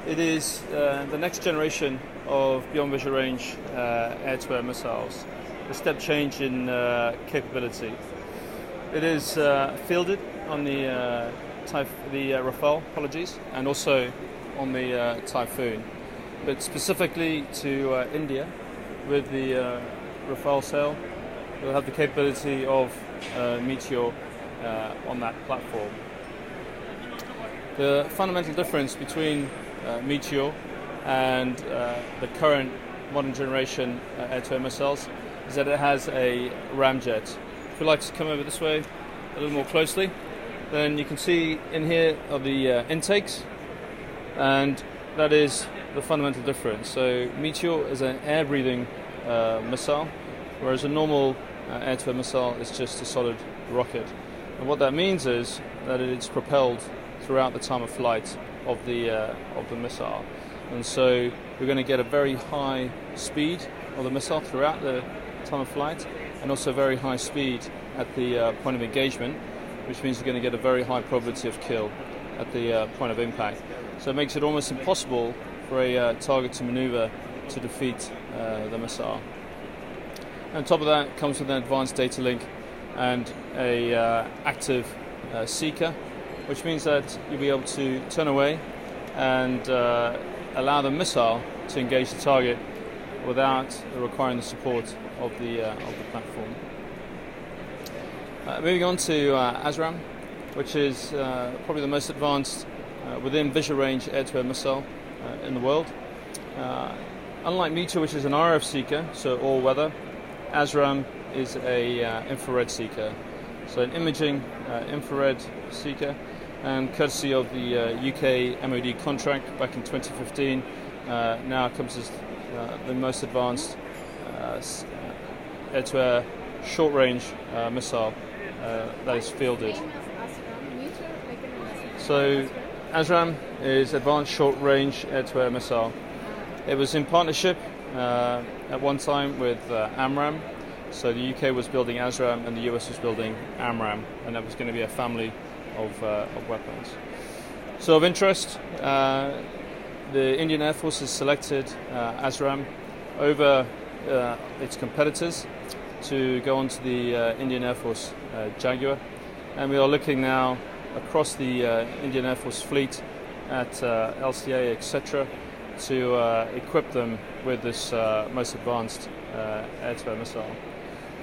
It is the next generation of beyond visual range air-to-air missiles, a step change in capability. It is fielded on the Rafale, and also on the Typhoon, but specifically to India with the Rafale sale. We'll have the capability of Meteor on that platform. The fundamental difference between Meteor and the current modern generation air-to-air missiles is that it has a ramjet. If you'd like to come over this way a little more closely, then you can see in here are the intakes, and that is the fundamental difference. So Meteor is an air-breathing missile, whereas a normal air-to-air missile is just a solid rocket. And what that means is that it's propelled throughout the time of flight of the missile, and so we're going to get a very high speed of the missile throughout the time of flight, and also very high speed at the point of engagement, which means you're going to get a very high probability of kill at the point of impact. So it makes it almost impossible for a target to maneuver to defeat the missile. And on top of that comes with an advanced data link and a active seeker, which means that you'll be able to turn away and allow the missile to engage the target without requiring the support of the platform. Moving on to ASRAAM, which is probably the most advanced within visual range air-to-air missile in the world. Unlike Meteor, which is an RF seeker, so all weather, ASRAAM is a infrared seeker, so an imaging infrared seeker. And courtesy of the UK MOD contract back in 2015, now comes as the most advanced air-to-air short-range missile that is fielded. So ASRAAM is Advanced Short-Range Air-to-Air Missile. It was in partnership at one time with AMRAAM. So the UK was building ASRAAM and the US was building AMRAAM, and that was going to be a family of weapons. So of interest, the Indian Air Force has selected ASRAAM over its competitors to go onto the Indian Air Force Jaguar, and we are looking now across the Indian Air Force fleet at LCA, etc., to equip them with this most advanced air-to-air missile.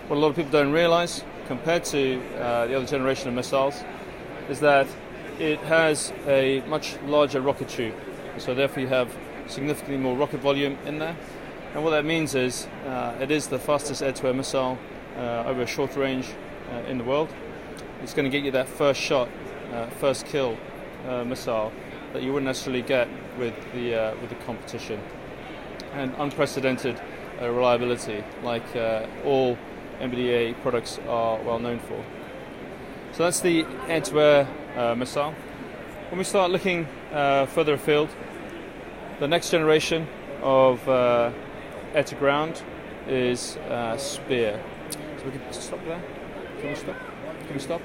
What a lot of people don't realize, compared to the other generation of missiles, is that it has a much larger rocket tube, so therefore you have significantly more rocket volume in there. And what that means is it is the fastest air-to-air missile over a short range in the world. It's going to get you that first shot, first kill missile that you wouldn't necessarily get with the competition, and unprecedented reliability, like all MBDA products are well known for. So that's the air-to-air missile. When we start looking further afield, the next generation of air-to-ground is Spear. So we can stop there. Can we stop? Can we stop?